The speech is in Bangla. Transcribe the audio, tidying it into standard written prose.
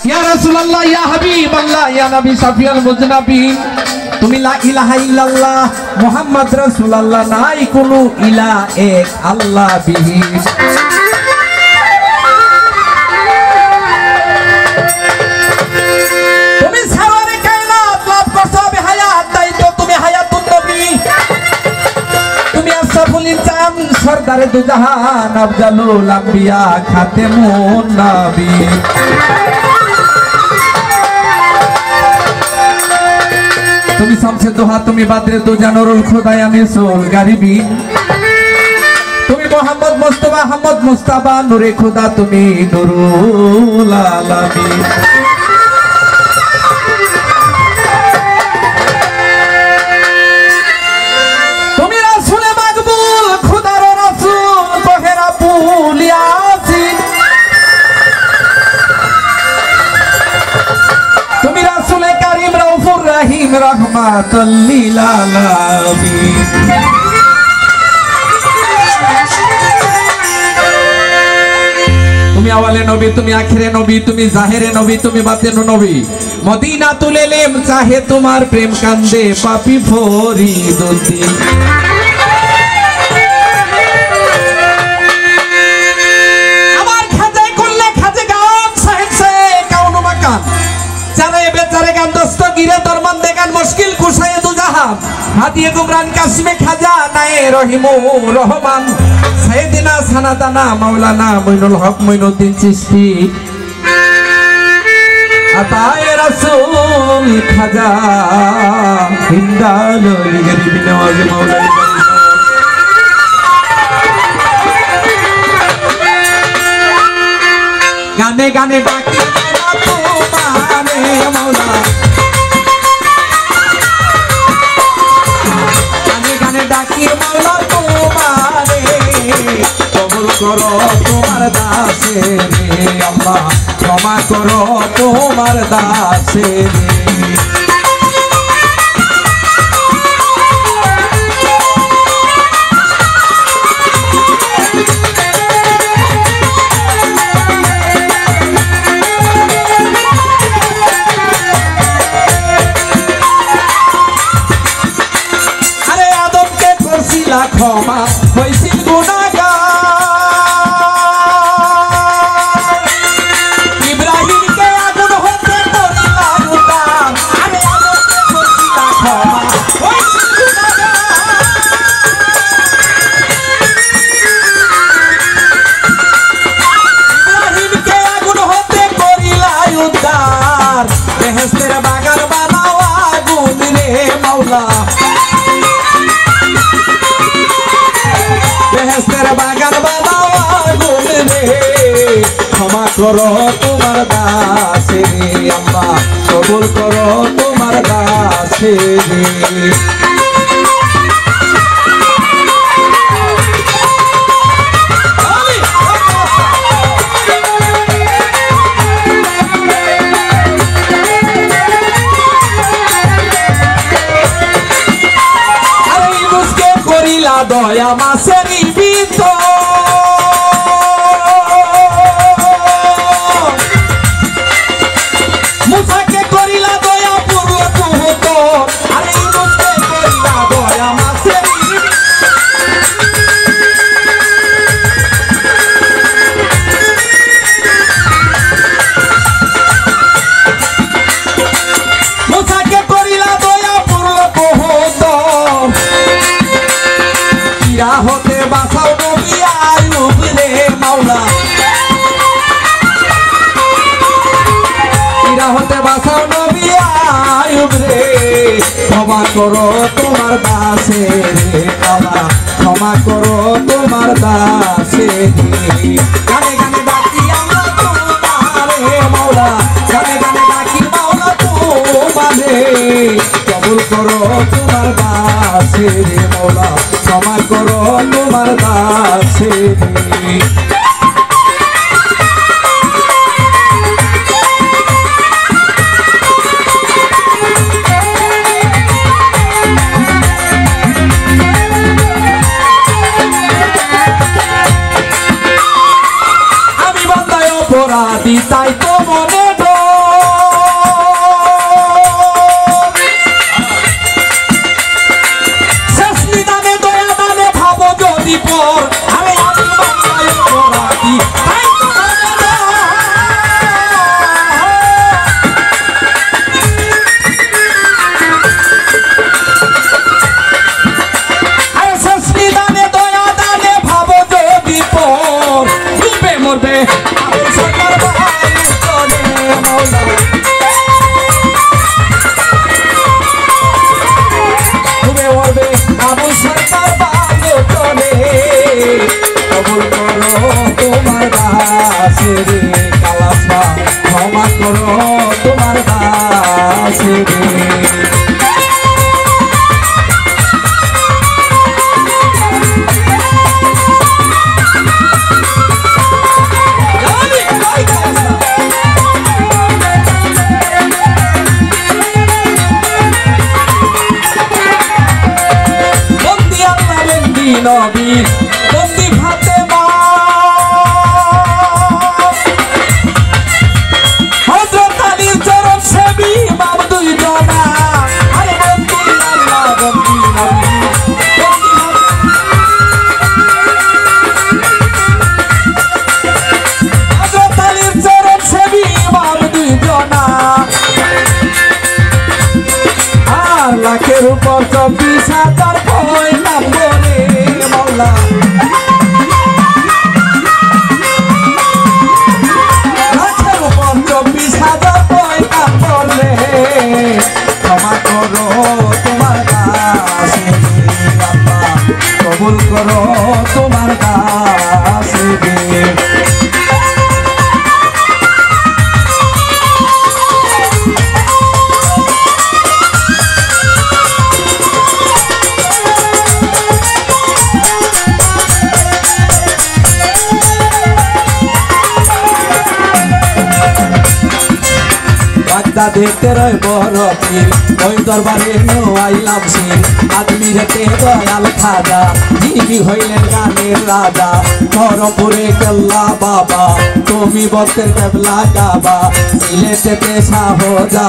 ইয়া রাসূলুল্লাহ ইয়া হাবিবাল্লাহ ইয়া নবী শাফিউল মুজনাবিন তুমি লা ইলাহা ইল্লাল্লাহ মুহাম্মদ রাসূলুল্লাহ নাই কোনো ইলা এক আল্লাহ বিহি তুমি সারারে কায়নাত লাভ করছো বিহায়াত তাই তো তুমি হায়াতুন নবী তুমি আসফুল ইনসান সরদারে দুজাহান আফজালুল আম্বিয়া খাতেমুন নবী তুমি শামসে দোহা তুমি বাদরে দো জানুরুল খুদায়ামি সোল গারিবি তুমি মোহাম্মদ মুস্তাফা আহমদ মুস্তাফা নূরে খুদা তুমি নুরুল আলামিন তুমি রাসূলে মাকবুল খুদার রাসূল বহেরা পুল ইয়াসিন তুমি রাসূলে কারীম রাউফুর রহিম রহমাতুল লিল আলামিন তুমি আওয়ালে নবী তুমি আখিরে নবী তুমি জাহিরে নবী তুমি বাতিনে নবী মদিনাতুল ইলম চাহে তোমার প্রেম কান্দে পাপী ফরিদুদ্দিন আমার খাজায় করলে খাজে গান সাহেব সে কাউন মাকান চারে বেচারে গান দস্ত গিরে দরমান দেগান মুশকিল কুশায়ে দুজাহান হাদিয়ে গুমরান কাসিমে খাজা নায়ে রহিমুর রহমান সাইয়েদিনা সানাদানা মাওলানা মঈনুল হক মঈনুদ্দিন চিশতি আতায়ে রাসূল খাজা হিন্দালুল গরিব নওয়াজ মাওলানা গানে গানে ডাকি তোমারে মাওলা গানে গানে ডাকি মাওলা তোমারে কবুল করো তোমার দাসে রে আল্লাহ ক্ষমা করো তোমার দাসে রে ক্ষমা হইছিল গুনাহগার ইব্রাহিমকে আগুন হতে করিলা উদ্ধার আরে আদমকে করিলা ক্ষমা হইছিল গুনাহগার ইব্রাহিমকে আগুন হতে করিলা উদ্ধার বেহেশতের বাগান বানাও আগুন রে মাওলা বেহেশতের বাগান বানাও আগুন রে ক্ষমা করো তোমার দাসে রে আল্লাহ কবুল করো তোমার দাসে রে আরে মুসকে করিলা দয়া মাসেরি বিত মুসাকে করিলা দয়া পূর্ব কুহত আরে মুসকে করিলা দয়া মাসেরি মুসাকে করিলা দয়া পূর্ব কুহত ইরা হতে বাঁচাও নবী আইয়ুব রে মাওলা ইরা হতে বাঁচাও নবী আইয়ুব রে ক্ষমা করো তোমার দাসে রে বাবা ক্ষমা করো তোমার দাসে রে গানে গানে ডাকি আমরা তোমারে মাওলা গানে গানে ডাকি মাওলা তোমারে কবুল করো তোমার দাসে রে মাওলা ক্ষমা করো তোমার দাসে রে আমি বান্দায় অপরাধী তাই তো মনে করো তোমার দাসে রে নবী বন্দি ফাতেমা হযরত আলীর চরণ সেবী ইমাম দুই জনা আরে বন্দি আল্লাহ বন্দি নবী হযরত আলীর চরণ সেবী ইমাম দুই জনা আর লাখের উপর 24,000 পয়গাম বলে মওলা লাখের উপর 24,000 পয়গাম বলে ক্ষমা করো তোমার দাসে আল্লাহ কবুল করো তোমার দাসে দেখতে রয় বড় পীর ওই দরবারে আইলাম সির আজমিরেতে দয়াল খাজা যিনি হইলেন গানের রাজা ধরমপুরে কেল্লা বাবা তুমি বক্তের কেবলা কাবা সিলেটেতে শাহজাদা